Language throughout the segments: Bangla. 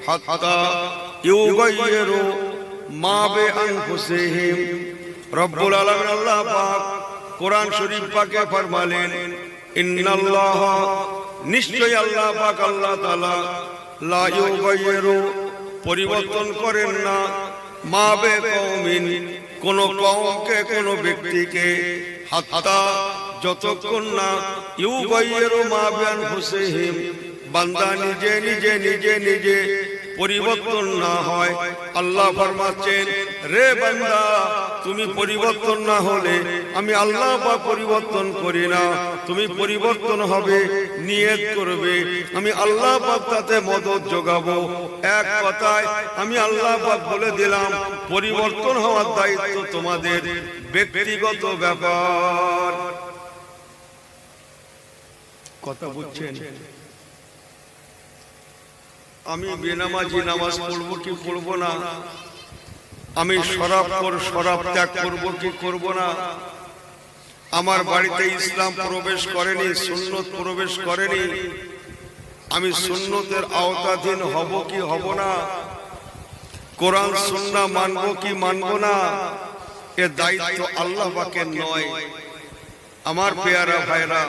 হাত্তা ইউগাইয়িরু মা বিআনফুসিহিম। রব্বুল আলামিন আল্লাহ পাক কোরআন শরীফ পাকে ফরমালেন, ইন্নাল্লাহ, নিশ্চয়ই আল্লাহ পাক আল্লাহ তাআলা, লা ইউগাইয়িরু, পরিবর্তন করেন না, মা বিকওমিন, কোন কওমকে, কোন ব্যক্তিকে, হাত্তা, যতক্ষণ না, ইউগাইয়িরু মা বিআনফুসিহিম, বান্দা নিজে নিজে নিজে নিজে পরিবর্তন না হয়। আল্লাহ ফরমাচ্ছেন, রে বান্দা, তুমি পরিবর্তন না হলে আমি আল্লাহ পাক পরিবর্তন করি না। তুমি পরিবর্তন হবে, নিয়ত করবে, আমি আল্লাহ পাক তাতে মদদ যোগাবো। এক কথায় আমি আল্লাহ পাক বলে দিলাম, পরিবর্তন হওয়ার দায়িত্ব তোমাদের, ব্যক্তিগত ব্যাপার। কথা বুঝছেন? আমি বেনামাজি নামাজ পড়বো কি পড়বো না, আমি শরাব ত্যাগ করবো কি করব না, আমার বাড়িতে ইসলাম প্রবেশ করেনি, সুন্নত প্রবেশ করেনি, আমি সুন্নতের আওতাধীন হব কি হব না, কোরআন সুন্নাহ মানবো কি মানবো না, এ দায়িত্ব আল্লাহ পাকের নয়। আমার পেয়ারা ভাইরা,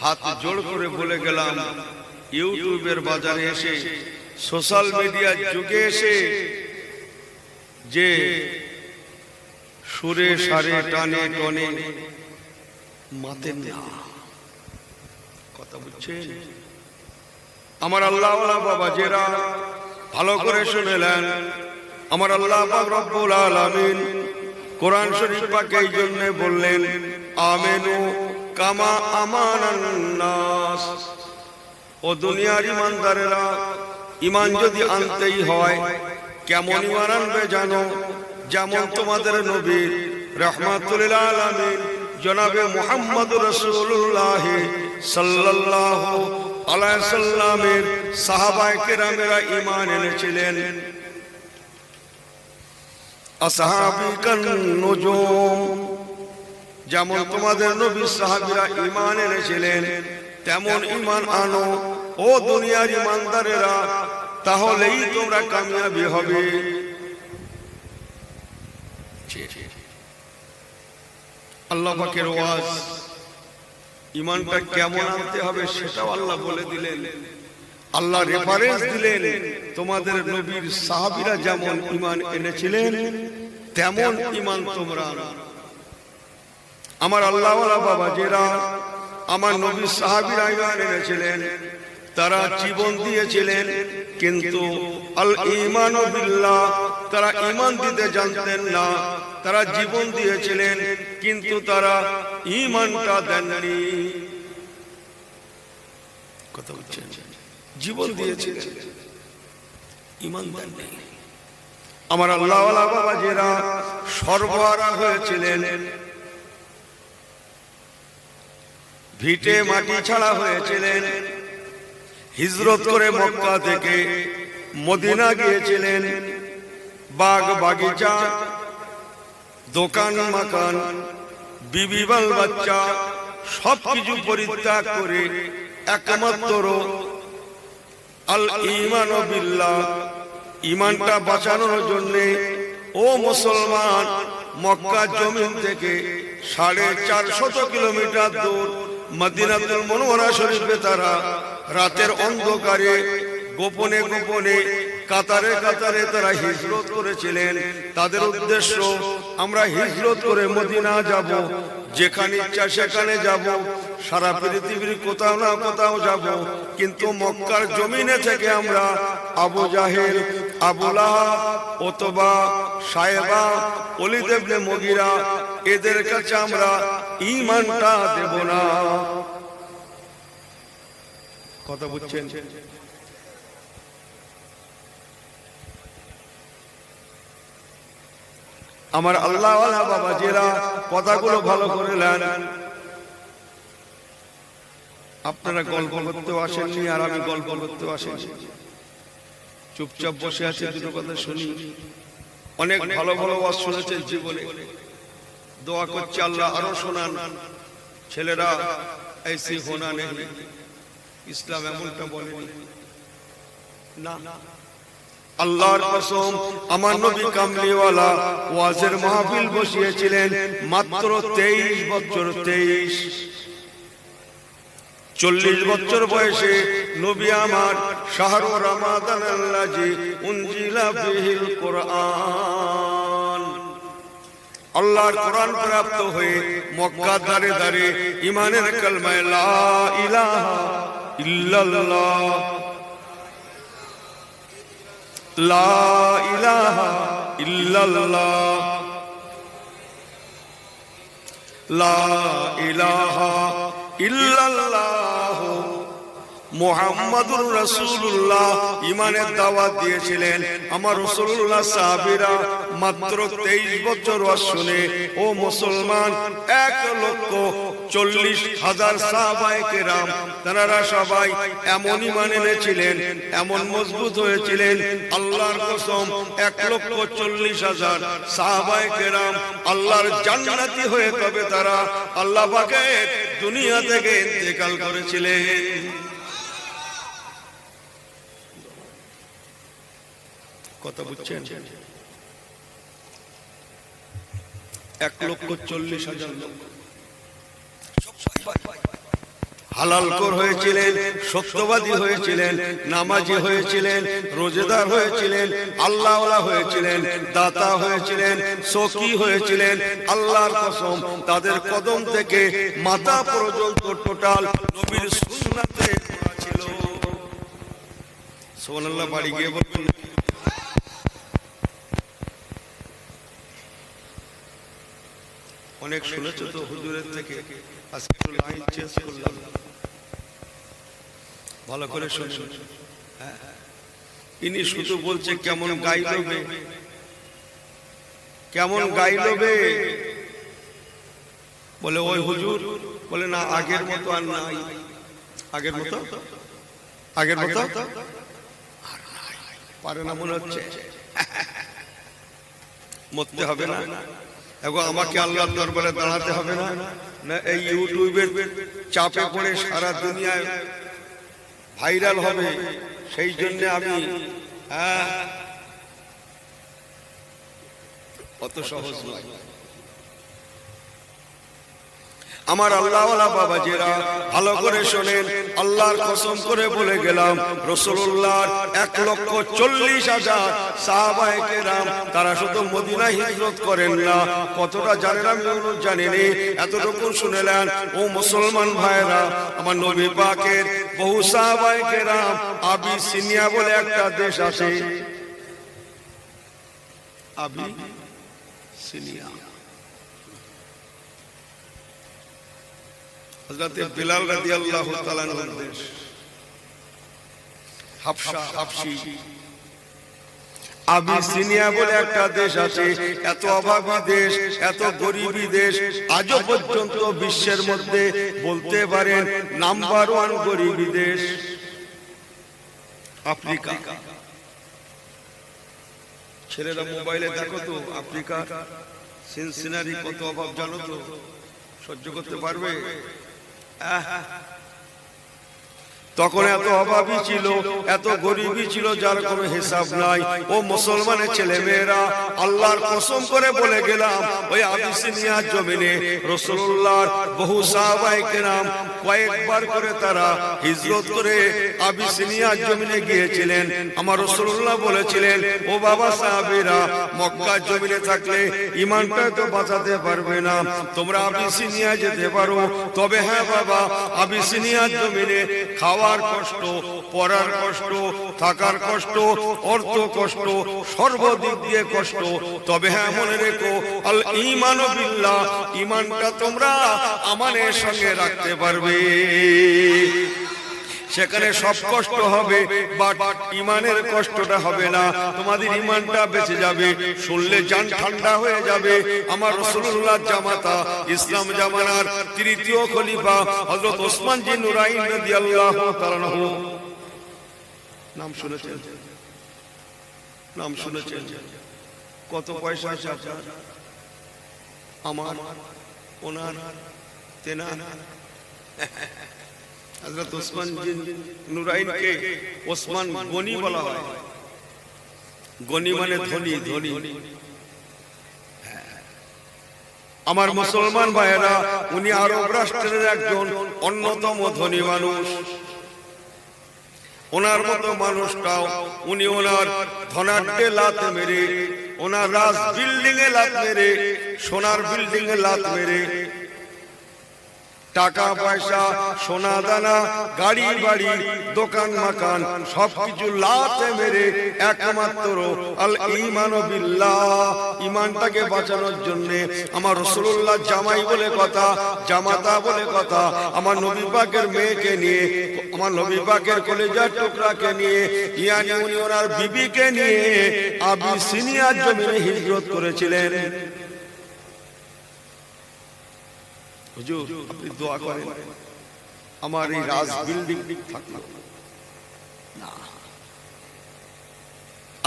হাত জোড় করে বলে গেলাম, ইউটিউবের বাজারে এসে, সোশ্যাল মিডিয়ার যুগে এসে যে সুরে সারে টানে টনে মাতেন না, কথা বুঝছেন? আমার আল্লাহ বাবা যেরা ভালো করে শুনেলেন, আমার আল্লাহ পাক রব্বুল আলামিন কোরআন শরীফ পাকে এই জন্য বললেন, আমিনু কামা আমানান নাস। ও দুনিয়ার ইমানদারেরা, ইমান যদি আনতেই হয়, কেমন ইমান আনবে জানো? যেমন তোমাদের নবী রাহমাতুল লিল আলামিন জনাবে মুহাম্মদুর রাসূলুল্লাহ সাল্লাল্লাহু আলাইহি সাল্লামের সাহাবায়ে কেরামেরা ঈমান এনেছিলেন। আসহাবিকান নুজুম, যেমন তোমাদের নবী সাহাবীরা ঈমান এনেছিলেন, তেমন ঈমান আনো ও দুনিয়ার ঈমানদারেরা, তাহলেই তোমরা কামিয়াবি হবে। আল্লাহ পাকের ওয়াজ, ঈমানটা কেমন আনতে হবে সেটাও আল্লাহ বলে দিলেন। আল্লাহ রেফারেন্স দিলেন, তোমাদের নবীর সাহাবীরা যেমন ঈমান এনেছিলেন, তেমন ঈমান তোমরা আনো। আমার আল্লাহ ওয়ালা বাবাজিরা, আমার নবী সাহাবীরা ঈমান এনেছিলেন, তারা জীবন দিয়েছিলেন, কিন্তু আল ঈমানু বিল্লাহ, তারা ঈমান দিতে জানতেন না। তারা জীবন দিয়েছিলেন, কিন্তু তারা ঈমানটা দেননি। কথা বলছেন? জীবন দিয়েছিলেন, ঈমান দেননি। আমার আল্লাহ ওয়ালা বাবাজিরা সর্বহারা হয়েছিলেন, ভিটে মাটি ছাড়া হয়েছিলেন, হিজরত করে মক্কা থেকে মদিনা গিয়েছিলেন। বাগ বাগিচা, দোকান মাকান, বিবি বাল বাচ্চা সবকিছু পরিত্যাগ করে একমাত্র আল ঈমানু বিল্লাহ, ঈমানটা বাঁচানোর জন্য ও মুসলমান, মক্কা জমিন থেকে 450 কিলোমিটার দূর মদিনাতুল মুনাওয়ারা শরীফে তারা রাতের অন্ধকারে গোপনে গোপনে কাতারে কাতারে তারা হিজরত করেছিলেন। তাদের উদ্দেশ্য, আমরা হিজরত করে মদিনা যাব, যেখানে ইচ্ছা সেখানে যাব, সারা পৃথিবীর কোথাও না কোথাও যাব, কিন্তু মক্কার জমিনে থেকে আমরা আবু জাহেল, আবু লাহাব, উতবা, সায়েবা, ওলীদ ইবনে মুগীরা, এদের কাছে আমরা ঈমানটা দেব না। কথা বুঝছেন? আমার আল্লাহ ওয়ালা বাবাজিরা কথাগুলো ভালো করে নেন। আপনারা গল্প করতে আসেননি, আর আমি গল্প করতে আসেনি, চুপচাপ বসে আছি, দুটো কথা শুনি। অনেক ভালো ভালো ওয়াজ শুনেছেন জীবনে, দোয়া করছি আল্লাহ আরো শোনান। ছেলেরা ऐसी होना नहीं, ইসলাম এমনটা বলেনি। না, আল্লাহর কসম আমার নবী কামলিওয়ালা ওয়াজের মাহফিল বসিয়েছিলেন মাত্র 23 বছর। 40 বছর বয়সে নবী আমার শাহরু রমাদান আল্লাজি উনজিলা বিহিল কোরআন, আল্লাহর কোরআন প্রাপ্ত হয়ে মক্কা দাঁড়ে দাঁড়ে ইমানের কালমায় লা ইলাহা ইল্লাল্লাহ, লা ইলাহা ইল্লাল্লাহ, লা ইলাহা ইল্লাল্লাহ মুহাম্মাদুর রাসূলুল্লাহ ইমানের দাওয়াত দিয়েছিলেন। আমার রাসূলুল্লাহ সাহাবীরা মাত্র 23 বছর ওয়াজ শুনে ও মুসলমান 1,40,000 সাহাবায়ে কেরাম তারা সবাই এমন ঈমান এনেছিলেন, এমন মজবুত হয়েছিলেন। আল্লাহর কসম 1,40,000 সাহাবায়ে কেরাম আল্লাহর জান্নাতি হয়ে তবে তারা আল্লাহ পাকের দুনিয়া থেকে ইন্তেকাল করেছিলেন। কথা বুঝছেন? 1,40,000 লোক হালাল কর হয়েছিলেন, সত্যবাদী হয়েছিলেন, নামাজি হয়েছিলেন, রোজেদার হয়েছিলেন, আল্লাহওয়ালা হয়েছিলেন, দাতা হয়েছিলেন, সকি হয়েছিলেন। আল্লাহর কসম তাদের কদম থেকে মাথা পর্যন্ত টোটাল নবীর সুন্নাতে করা ছিল। সুবহানাল্লাহ, বাড়ি গিয়ে বলুন। অনেক শুনেছো তো হুজুরের থেকে, আজকে একটু লাইন চেঞ্জ করলাম, ভালো করে শুনুন। ইনি শুধু বলছে কেমন গাইলো বে, কেমন গাইলো বে, বলে ওই হুজুর বলে না আগের মতো আর নাই, আগের মতো আগের মতো পারে না মনে হচ্ছে, মরতে হবে না, এখন আমাকে আল্লাহর দরবারে দাঁড়াতে হবে না, না এই ইউটিউবের চাপে পড়ে সারা দুনিয়ায় ভাইরাল হবে, সেই জন্য আমি অত সহজ নয়। আমার আল্লাহওয়ালা বাবাজিরা ভালো করে শোনেন, আল্লাহর কসম করে বলে গেলাম রাসূলুল্লাহর 1,40,000 সাহাবায়ে কেরাম তারা শুধু মদিনায় হিজরত করেন না, কতটা জানেন আমি জানি না, এতটুকু শুনেলেন ও মুসলমান ভাইরা, আমার নবী পাকের বহু সাহাবায়ে কেরাম আবিসিনিয়া বলে একটা দেশ আছে, আবিসিনিয়া, হযরত বিলাল রাদিয়াল্লাহু তাআলা আনহুর দেশ, হাবশী আবিসিনিয়া বলে একটা দেশ আছে। এত অভাবী দেশ, এত গরিবী দেশ, আজও পর্যন্ত বিশ্বের মধ্যে বলতে পারেন নাম্বার 1 গরিবী দেশ আফ্রিকা। ছেলেরা মোবাইলে দেখো তো আফ্রিকা সিনসিনারি কত অভাব জানো তো? সহ্য করতে পারবে? তখন এত অভাবী ছিল, এত গরিবী ছিল যার কোনো হিসাব নাই। ও মুসলমানের ছেলে মেয়েরা, আল্লাহর কসম করে বলে গেলাম ওই আবিসিনিয়ার জমিনে রাসূলুল্লাহর বহু সাহাবায়ে কেরাম কয়েকবার করে তারা হিজরত করে আবিসিনিয়ার জমিনে গিয়েছিলেন। আমার রাসূলুল্লাহ বলেছিলেন ও বাবা সাহাবীরা, মক্কার জমিনে থাকলে ঈমানটা তো বাঁচাতে পারবে না, তোমরা আবিসিনিয়া যেতে পারো, তবে হ্যাঁ বাবা আবিসিনিয়ার জমিনে খাওয়ার কষ্ট, পড়ার কষ্ট, থাকার কষ্ট, অর্থ কষ্ট, সর্বদিক দিয়ে কষ্ট, তবে হ্যাঁ মনে রেখো আল ঈমানু বিল্লাহ, ঈমানটা তোমরা আমানের সঙ্গে রাখতে পারবে। সেখানে সব কষ্ট হবে, বাট ঈমানের কষ্টটা হবে না, তোমাদের ঈমানটা বেঁচে যাবে, শুনলে জান ঠান্ডা হয়ে যাবে। আমার রাসূলুল্লাহ জামাতা ইসলাম জামানার তৃতীয় খলিফা হযরত ওসমান জি নুরাইন রাদিয়াল্লাহু তাআলা আনহু, নাম শুনেছেন? নাম শুনেছেন? কত পয়সা আছে আপনার, আমার, ওনার, তেনার? হযরত ওসমান বিন নুরাইনকে ওসমান গনি বলা হয়। গনি মানে ধনী, ধনী। আমার মুসলমান ভাইয়েরা, উনি আরব রাষ্ট্রের একজন অন্যতম ধনী মানুষ। ওনার মতো মানুষটাও উনি ওনার ধনাঢ্যে লাত মেরে, ওনার রাজ বিল্ডিং এ লাত মেরে, সোনার বিল্ডিং এ লাত মেরে, টাকা পয়সা, সোনা দানা, গাড়ি বাড়ি, দোকান মাকান সবকিছু লাতে মেরে একমাত্র আল ঈমান বিল্লাহ, ঈমানটাকে বাঁচানোর জন্য আমার রাসূলুল্লাহ জামাই বলে কথা, জামাতা বলে কথা, আমার নবী পাকের মেয়েকে নিয়ে, আমার নবী পাকের কলিজার টুকরাকে নিয়ে, ইয়ানি উনি ওনার বিবিকে নিয়ে আবিসিনিয়ার জমিনে হিজরত করেছিলেন। হুজুর আপনি দোয়া করেন আমার এই রাজ বিল্ডিং থাকলো না।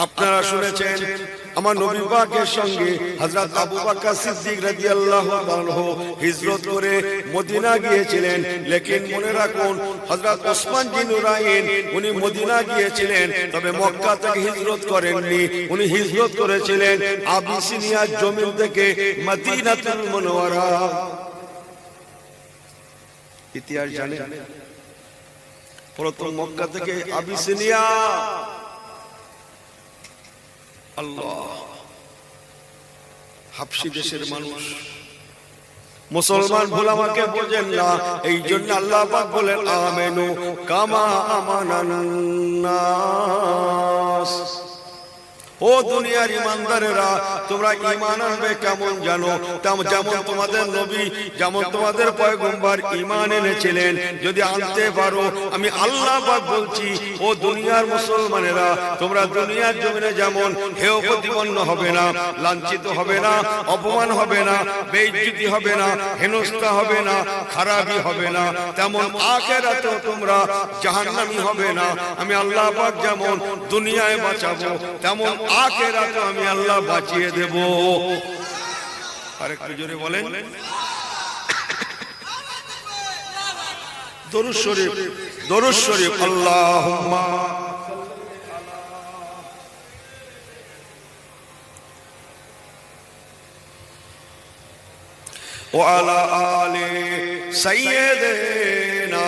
আপনারা শুনেছেন আমার নবী পাকের সঙ্গে হযরত আবু বকর সিদ্দিক রাদিয়াল্লাহু আনহু হিজরত করে মদিনা গিয়েছিলেন। লেকিন মনে রাখুন হযরত ওসমান বিন নুরাইন উনি মদিনা গিয়েছিলেন, তবে মক্কা থেকে হিজরত করেননি। উনি হিজরত করেছিলেন আবিসিনিয়ার জমিন থেকে মদিনাতুল মুনাওয়ারা। ইতিহাস জানেন, প্রথম মক্কা থেকে আবিসিনিয়া। আল্লাহ, হাবশী দেশের মানুষ মুসলমান ভুল আমাকে বোঝেন না, এই জন্য আল্লাহ পাক বলেন আমেনু কামা আমানান নাস। ও দুনিয়ার ইমানদারেরা, তোমরা ঈমান আনবে কেমন জানো? যেমন তোমাদের নবী, যেমন তোমাদের পয়গম্বর ঈমান এনেছিলেন, যদি আনতে পারো, আমি আল্লাহ পাক বলছি ও দুনিয়ার মুসলমানেরা, তোমরা দুনিয়ার জমিনে যেমন হেয় প্রতিপন্ন হবে না, লাঞ্ছিত হবে না, অপমান হবে না, বেইজ্জতি হবে না, হেনস্থা হবে না, খারাপি হবে না, তেমন আখিরাতেও তোমরা জাহান্নামী হবে না। আমি আল্লাহ পাক যেমন দুনিয়ায় বাঁচাবো, তেমন আখিরাতে আমি আল্লাহ বাঁচিয়ে দেব। আরেকটু জোরে বলেন দরুদ শরীফ, দরুদ শরীফ। আল্লাহুম্মা ওয়া আলা আলি সাইয়্যিদিনা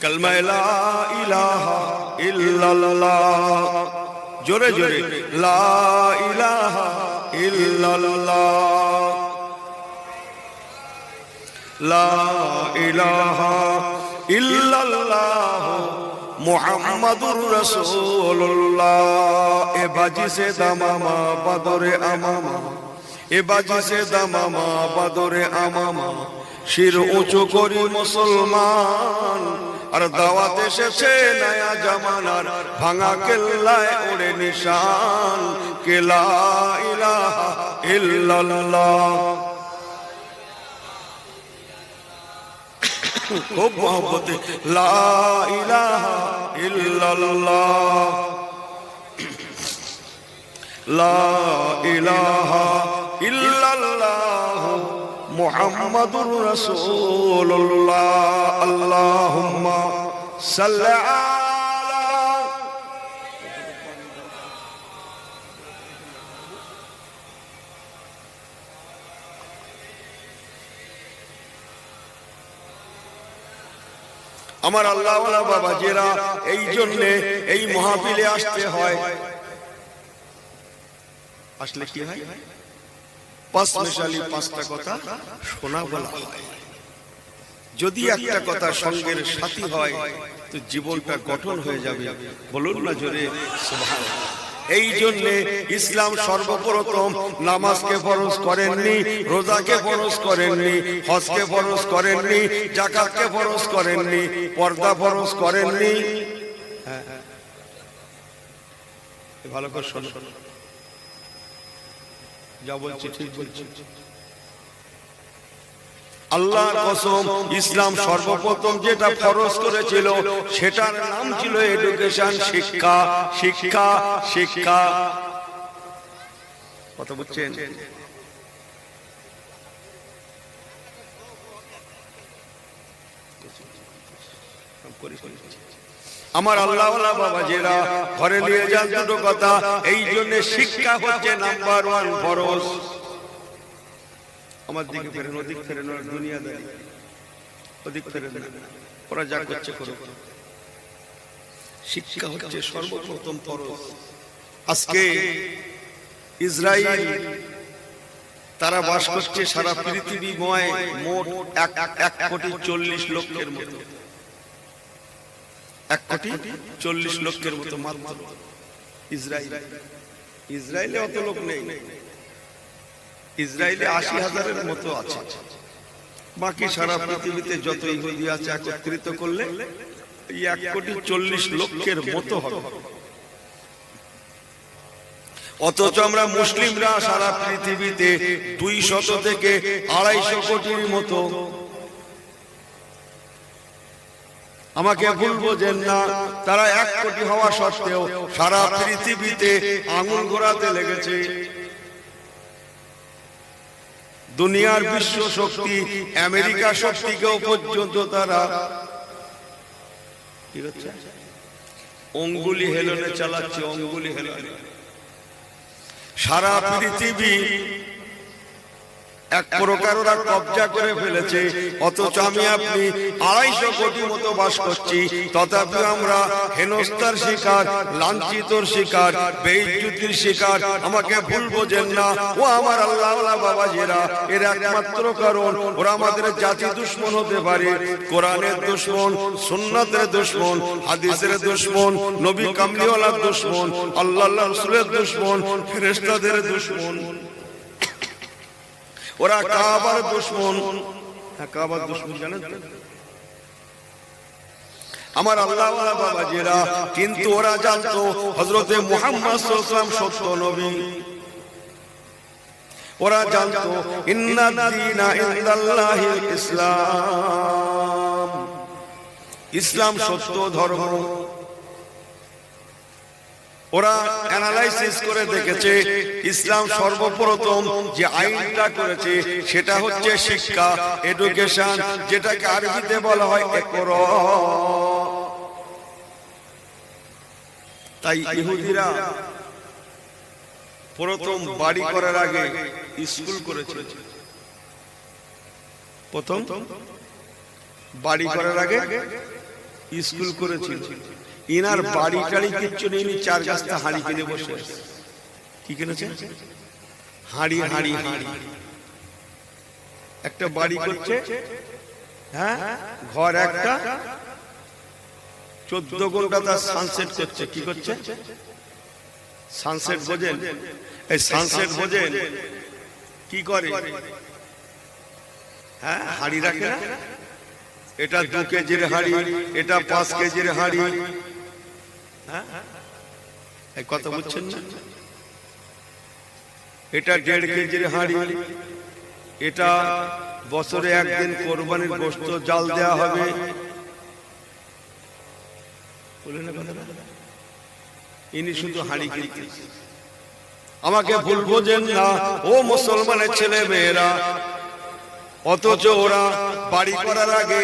কালমা লা ইলাহা ইল্লাল্লাহ। জোরে জোরে লা ইলাহা ইল্লাল্লাহ, লা ইলাহা ইল্লাল্লাহ মুহাম্মাদুর রাসূলুল্লাহ। এ বাজি সে দামামা বদরে আমামা, এ বাজি সে দামামা বদরে আমামা, শির উঁচু করি মুসলমান, আর দাওয়াত এসেছে নয়া জামানার, ভাঙা কেল্লায় ওড়ে নিশান, কে লা ইলাহা ইল্লাল্লাহ। খুব মহব্বতে লা ইলাহা ইল্লাল্লাহ, লা ইলাহা ইল্লাল্লাহ মুহাম্মাদুর রাসূলুল্লাহ। আল্লাহুম্মা সাল্লি আলা। আমার আল্লাহওয়ালা বাবাজিরা, এই জন্যে এই মাহফিলে আসতে হয়। আসলে কি হয়? পাঁচ মিশালি পাঁচটা কথা শোনা বলা হয়। যদি একটা কথা সঙ্গের সাথী হয় তো জীবনটা গঠন হয়ে যাবে। বলুন না জোরে সুবহানাল্লাহ। এই জন্য ইসলাম সর্বপ্রথম নামাজকে ফরজ করেননি, রোজাকে ফরজ করেননি, হজকে ফরজ করেননি, যাকাতকে ফরজ করেননি, পর্দা ফরজ করেননি। ভালো করে শোনো, যা বলছি ঠিক বলছি। আল্লাহর কসম, ইসলাম সর্বপ্রথম যেটা ফরজ করেছিল সেটার নাম ছিল এডুকেশন, শিক্ষা, শিক্ষা, শিক্ষা। কথা বুঝছেন? আমার আল্লাহওয়ালা বাবাজিরা ঘরে নিয়ে যান দুটো কথা। এই জন্য শিক্ষা হচ্ছে নাম্বার 1 ফরজ। আমার দিকে ফেরেন, ওদিক ফেরেন, ওরা দুনিয়াদারি, ওদিক ফেরেন না, ওরা যা করছে করুক। শিক্ষা হচ্ছে সর্বপ্রথম ফরজ। আজকে ইসরায়েল তারা বাস করছে সারা পৃথিবীময় মোট 1,40,00,000 মতো, 1,40,00,000 মতো মাত্র ইসরায়েলে অত লোক নেই। ইসরায়েলে 80,000-এর মতো আছে। বাকি সারা পৃথিবীতে যত ইহুদি আছে একত্রিত করলে এই 1,40,00,000-এর মতো হবে। অথচ আমরা মুসলিমরা সারা পৃথিবীতে 200 থেকে 250 কোটির মতো। আমাকে ভুল বোঝেন না, তারা 1 কোটি হওয়া সত্ত্বেও সারা পৃথিবীতে আঙুল ঘোরাতে লেগেছে। দুনিয়ার বিশ্ব শক্তি আমেরিকা শক্তিকেও পর্যন্ত তারা কি হচ্ছে অঙ্গুলি হেলনে চালাচ্ছে, অঙ্গুলি হেলনে। সারা পৃথিবী এক প্রকার ওরা কবজা করে ফেলেছে। অথচ আমি আপনি 250 কোটি মতো বাস করছি, তথাপি আমরা হেনস্থার শিকার, লাঞ্ছিতর শিকার, বেইজ্জতির শিকার। আমাকে ভুল বোঝেন না ও আমার আল্লাহওয়ালা বাবাজিরা, এর একমাত্র কারণ ওরা আমাদের জাতি দুশমন হতে পারে। কোরআনের দুশমন, সুন্নাতের দুশমন, হাদিসের দুশমন, নবী কামলিওয়ালার দুশমন, আল্লাহ রাসূলের দুশমন, ফেরেশতাদের দুশমন। ওরা কাবার দুশমন। কাবার দুশমন জানেন তো আমার আল্লাহওয়ালা বাবাজিরা। কিন্তু ওরা জানতো হযরতে মুহাম্মদ সাল্লাল্লাহু আলাইহি ওয়াসাল্লাম সত্য নবী। ওরা জানতো ইন্নাদ-দীনা ইনদাল্লাহিল ইসলাম, ইসলাম সত্য ধর্ম। ওরা অ্যানালাইসিস করে দেখেছে ইসলাম সর্বপ্রথম যে আইনটা করেছে সেটা হচ্ছে শিক্ষা, এডুকেশন, যেটাকে আরবিতে বলা হয় ইকরা। তাই ইহুদিরা প্রথম বাড়ি করার আগে স্কুল করেছে। প্রথম বাড়ি করার আগে স্কুল করেছিল। ইনার বাড়ি টাড়ি কিচ্ছু নেই, 4 গাছটা হাঁড়ি কিনে বসে। কি কিনেছে? হাঁড়ি। একটা বাড়ি করছে, হ্যাঁ, ঘর একটা, 14 ঘন্টা তার সানসেট করছে। কি করছে? সানসেট বোঝেন? এই সানসেট বোঝেন কি করে? হ্যাঁ, হাঁড়ি রাখে না? এটা 2 কেজির হাঁড়ি, এটা 5 কেজির হাঁড়ি। এই কথা বুঝছেন না? এটা 1.5 কেজির হাঁড়ি। এটা বছরে একদিন কোরবানির গোশত জাল দেয়া হবে। বলেন না কথা? ইনি শুধু হাঁড়ি কিনতে। আমাকে ভুল বোঝেন না ও মুসলমানের ছেলে মেয়েরা। অথচ ওরা বাড়ি করার আগে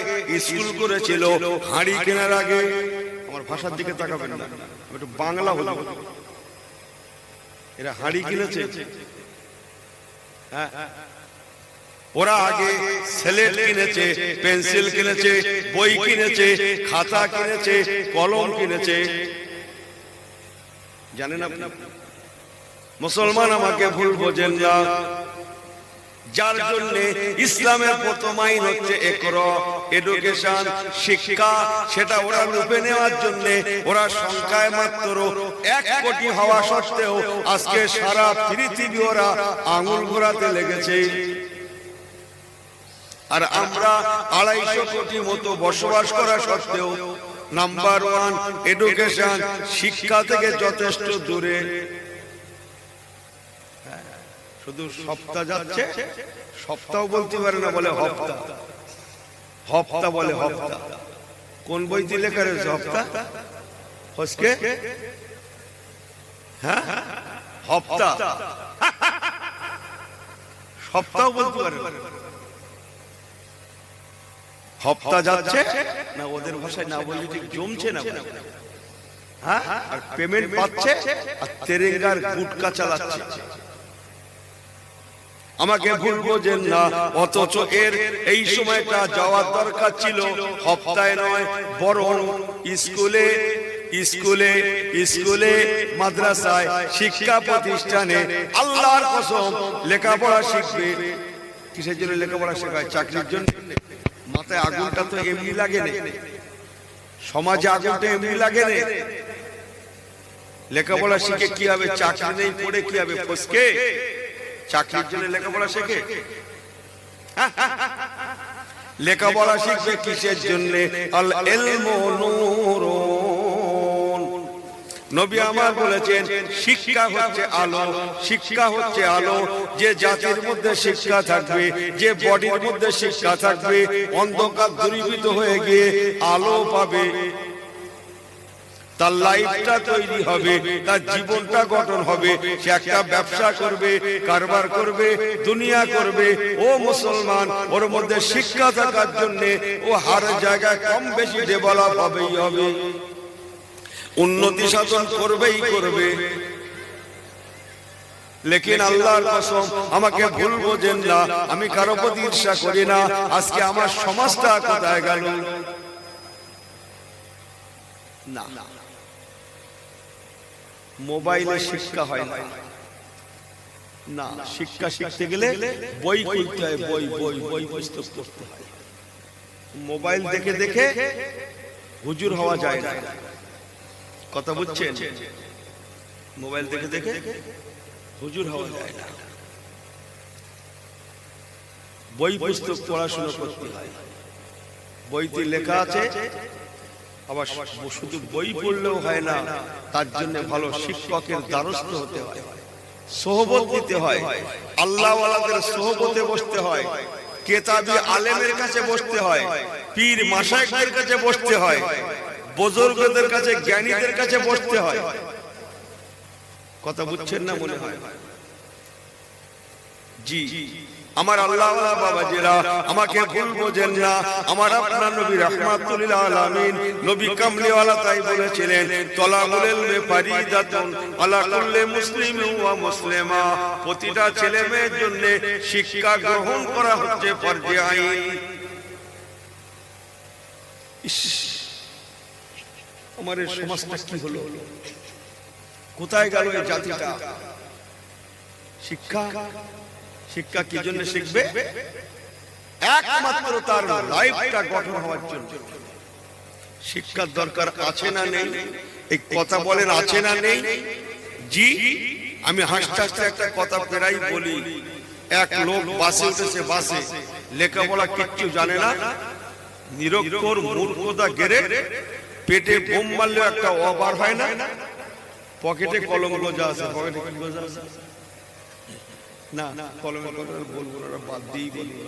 স্কুল করেছিল, হাঁড়ি কেনার আগে। আমার ভাষার দিকে তাকাবেন না, একটু বাংলা হলো। এরা হাঁড়ি কিনেছে। হ্যাঁ, ওরা আগে স্লেট কিনেছে, পেন্সিল কিনেছে, বই কিনেছে, খাতা কিনেছে, কলম কিনেছে। জানেন আপনি? মুসলমান আমাকে ভুল বোঝেন না। যার জন্য ইসলামের প্রথম আইন হচ্ছে ইকরা, এডুকেশন, শিক্ষা। সেটা ওরা লুপে নেওয়ার জন্য ওরা সংখ্যায় মাত্র 1 কোটি হওয়া সত্ত্বেও আজকে সারা পৃথিবী ওরা আঙুল ঘোরাতে লেগেছে। আর আমরা 250 কোটি মতো বসবাস করা সত্ত্বেও নাম্বার 1 এডুকেশন, শিক্ষা থেকে যথেষ্ট দূরে। শুধু সপ্তাহ যাচ্ছে, সপ্তাহ বলতে পারে না, বলে হপ্তা। হপ্তা বলে হপ্তা। কোন বইতে লেখা রয়েছে হপ্তা? হসকে? হ্যাঁ, হপ্তা। সপ্তাহ বলতে পারে না। হপ্তা যাচ্ছে না, ওদের ভাষায় না বললে ঠিক জমছে না, হ্যাঁ, আর পেমেন্ট পাচ্ছে আর তেরেঙ্গার গুটকা চালাচ্ছে। আমাকে ভুল বোঝেন না, অথচ এর এই সময়টা যাওয়ার দরকার ছিল হপ্তায় নয়, বরং স্কুলে স্কুলে স্কুলে মাদ্রাসায় শিক্ষা প্রতিষ্ঠানে আল্লাহর কসম লেখাপড়া শিখবে। কিসের জন্য লেখাপড়া শেখায়? চাকরির জন্য। মাথায় আগুনটা তো এমনি লাগে না, সমাজে আগুনটা এমনি লাগে না। লেখাপড়া শিখে কি হবে? চাকরি নেই পড়ে কি হবে? ফসকে চাকরির জন্য লেখাপড়া শেখে? লেখাপড়া শিখবে কিসের জন্য? আল ইলমু নূরুন। নবী আমার বলেছেন শিক্ষা হচ্ছে আলো, শিক্ষা হচ্ছে আলো। যে জাতির মধ্যে শিক্ষা থাকবে, যে বডির মধ্যে শিক্ষা থাকবে, অন্ধকার দূরীভূত হয়ে গিয়ে আলো পাবে, তার লাইফটা তৈরি হবে, তার জীবনটা গঠন হবে। সে একটা ব্যবসা করবে, কারবার করবে, দুনিয়া করবে। ও মুসলমান, ওর মধ্যে শিক্ষা থাকার জন্য ও হার জায়গায় কম বেশি ডেভেলপ হবেই হবে, উন্নতি সাধন করবেই করবে। লেকিন আল্লাহর কসম, আমাকে ভুল বোঝেন না, আমি কারো প্রতি ঈর্ষা করি না। আজকে আমার সমাজটা কোথায় গেল? না, মোবাইলে শিক্ষা হয় না। না, শিক্ষা শিখতে গেলে বই খুলতে হয়, বই বই বই পুস্তক পড়তে হয়। মোবাইল দেখে দেখে হুজুর হওয়া যায় না। কথা বুঝছেন? মোবাইল দেখে দেখে হুজুর হওয়া যায় না। বই পুস্তক পড়াশোনা করতে হয়। বইতে লেখা আছে, আবার শুধু বই পড়লেও হয় না, তার জন্য ভালো শিক্ষকের দ্বারস্থ হতে হয়, সোহবত দিতে হয়, আল্লাহওয়ালাদের সোহবতে বসতে হয়, কেতাবি আলেমের কাছে বসতে হয়, পীর মাশায়েখদের কাছে বসতে হয়, বুজুর্গদের কাছে, জ্ঞানীদের কাছে বসতে হয়। কথা বুঝছেন না মনে হয়? জি, আমার আল্লাহওয়ালা বাবাজিরা, আমাকে ভুল বোঝেন না। আমার আপনার নবী রাহমাতুল লিল আলামিন, নবী কামলিওয়ালা তাই বলেছিলেন, তলাবুল ইলমি ফারিদাতুন আলা কুল্লি মুসলিমিন ওয়া মুসলিমা। প্রতিটা ছেলে মেয়ের জন্য শিক্ষা গ্রহণ করা হচ্ছে ফরজে আইন। আমার এই সমাজটা কি হলো? কোথায় গেল এই জাতিটা? শিক্ষা, শিক্ষা কি জন্য শিখবে? একমাত্র তার লাইফটা গঠন হওয়ার জন্য। শিক্ষার দরকার আছে না নেই? এই কথা বলেন, আছে না নেই? জি, আমি হাসতে হাসতে একটা কথা প্রায় বলি। এক লোক বাসে উঠেছে, বাসে লেখাপড়া কিচ্ছু জানে না, নিরক্ষর মূর্খতা গেরে, পেটে বোম মারলেও একটা অবার হয় না, পকেটে কলম গোজা আছে। পকেটে কি গোজা আছে? না, কলমের কথা বলবো না, বাদ দিই বলবো।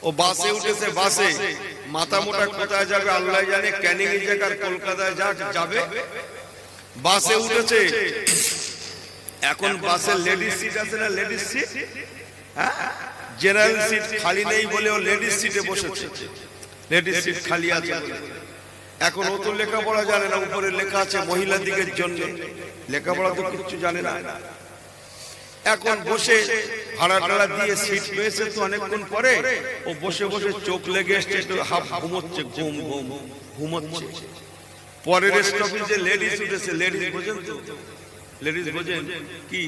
ও বাসে উঠেছে, বাসে মাথা মোটা কোথায় যাবে আল্লাহ জানে, ক্যানিং এর জায়গায় কলকাতায় যাবে। বাসে উঠেছে, এখন বাসের লেডিস সিট আছে না, লেডিস সিট, হ্যাঁ, জেনারেল সিট খালি নেই বলে ও লেডিস সিটে বসেছে। লেডিস সিট খালি আছে বলে। এখন ও তো লেখাপড়া জানে না, উপরে লেখা আছে মহিলাদিগের জন্য, লেখাপড়া তো কিছু জানে না। এখন বসে ভাড়া টাড়া দিয়ে সিট পেয়েছে তো অনেকক্ষণ পরে, ও বসে বসে চোখ লেগে এসছে, একটু হাফ ঘুমোচ্ছে, ঘুম ঘুম ঘুমোচ্ছে। পরের স্টপেজে লেডিস উঠেছে। লেডিস বোঝেন তো? লেডিস বোঝেন কি?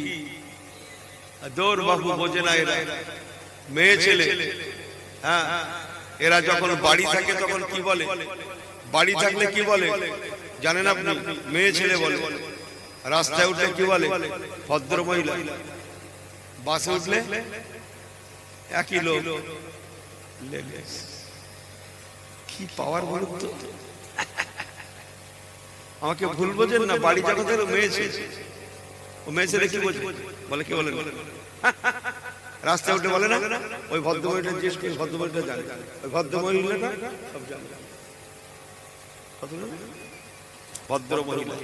দৌড় বাবু বোঝে না এরা, মেয়ে ছেলে। হ্যাঁ, এরা যখন বাড়ি থাকে তখন কি বলে? বাড়ি থাকলে কি বলে জানেন আপনি? মেয়ে ছেলে বলে। রাস্তায় উঠলে কি বলে? ভদ্র মহিলা। বাসে উঠলে একই লোক। কি পাওয়ার বলুন তো? আমাকে ভুল বোঝেন না, বাড়ি যখন মেয়ে ছেলে, ও মেয়ে ছেলে কি বোঝে? বলে কি বলে? রাস্তায় উঠে বলে না, ওই ভদ্র মহিলা জিজ্ঞেস করে, ভদ্র মহিলা জানে, ওই ভদ্র মহিলাটা সব জানে, ভদ্র মহিলা।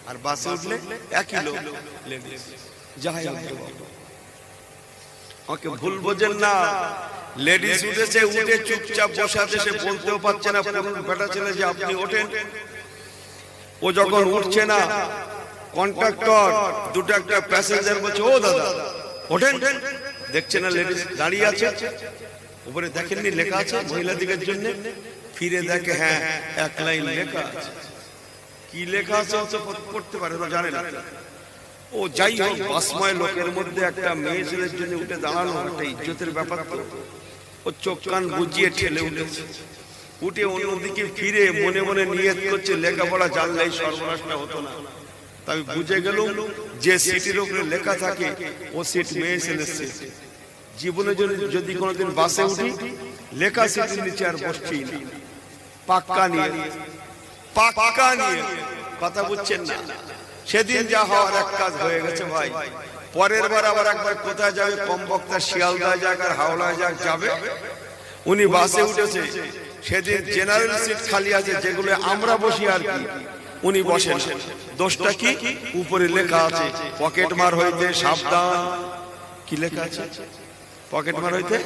আর বাসে উঠলে একই লোক, যাই আমাকে ভুল বোঝেন না। লেডিস উঠেছে, উঠে চুপচাপ বসে আছে, সে বলতেও পারছে না বেটা ছেলে যে আপনি ওঠেন। ও যখন উঠছে না, কন্ট্রাক্টর দুটো একটা প্যাসেঞ্জার বলছে ও দাদা ওঠেন। দেখছে না লেডিস দাঁড়িয়ে আছে, উপরে দেখেননি লেখা আছে মহিলাদিগের জন্য, ফিরে দেখে হ্যাঁ এক লাইন লেখা আছে। কি লেখা আছে ও তো পড়তে পারে না, জানে না। ও যাই হোক, বাসময় লোকের মধ্যে একটা মেয়ে ছেলের জন্য উঠে দাঁড়ানো একটা ইজ্জতের ব্যাপার তো। ও চোখ কান বুঝিয়ে ঠেলে উঠেছে, উঠে অন্যদিকে ফিরে মনে মনে নিয়ত করছে লেখাপড়া জানলেই সর্বনাশটা হতো না। তাই বুঝে গেল যে সিটির উপরে লেখা থাকে ও সিট মেয়ে ছেলের সিট। জীবনে যদি কোনোদিন বাসে উঠি, লেখা সিটের নিচে আর বসছি না, পাক্কা নিয়ে কথা বুঝছেন না। সেদিন যা হওয়ার এক কাজ হয়ে গেছে ভাই। পরের বার আবার একবার কোথায় যাবে, কম বক্তা শিয়ালদা যাক আর হাওড়া যাক যাবে, উনি বাসে উঠেছে, সেদিন জেনারেল সিট খালি আছে যেগুলো আমরা বসি আর কি, উনি বসেন। দোষটা কি? উপরে লেখা আছে পকেট মার হইতে সাবধান। কি লেখা আছে? পকেট মার হইতে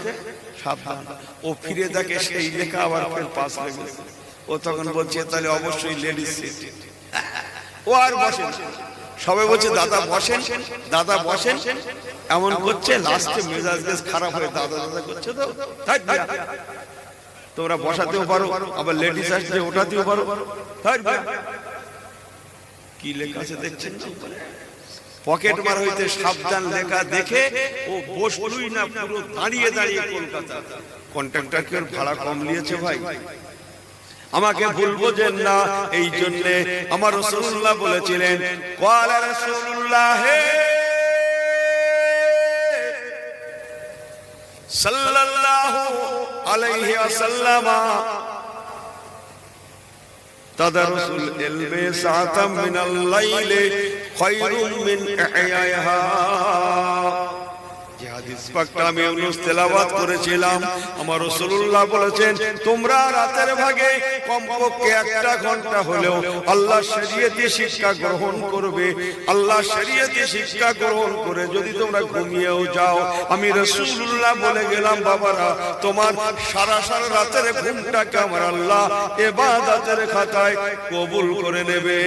সাবধান। ও ফিরে দেখে সেই লেখা আবার ফের পাশ লেগেছে। ও তখন বলছে তাহলে অবশ্যই লেডিস সিট। ও আর বসেন, সবাই বলছে দাদা বসেন, দাদা বসেন, এমন করছে। লাস্টে মেজাজ গেজ খারাপ হয়ে দাদা দাদা করছে। তো তোমরা বসাতেও পারো, আবার লেডিস আসছে ওঠাতেও পারো। কি লেখা আছে দেখছেন? পকেট মার হইতে সাবধান লেখা দেখে ও বসলই না, পুরো দাঁড়িয়ে দাঁড়িয়ে কলকাতা। কন্ট্রাক্টরকে ভাড়া কম নিয়েছে ভাই, আমাকে ভুলবো যে না। এই জন্য আমার রাসূলুল্লাহ বলেছিলেন, ক্বালা রাসূলুল্লাহ সাল্লাল্লাহু আলাইহি ওয়াসাল্লাম, তাদারুসুল ইলমি সাআতাম মিনাল লাইলি খায়রুম মিন ইহয়াহা। যে হাদিস পাকটা আমি ইউনূস তেলাওয়াত করেছিলাম, আমার রাসূলুল্লাহ বলেছেন তোমরা রাতের ভাগে কমপক্ষে 1টা ঘন্টা হলেও আল্লাহ শরীয়তে শিক্ষা গ্রহণ করবে। আল্লাহ শরীয়তে শিক্ষা গ্রহণ করে যদি তোমরা ঘুমিয়েও যাও, আমি রাসূলুল্লাহ বলে গেলাম বাবারা, তোমার সারা সারা রাতের ঘুমটাকে আমার আল্লাহ ইবাদতের খাতায় কবুল করে নেবে।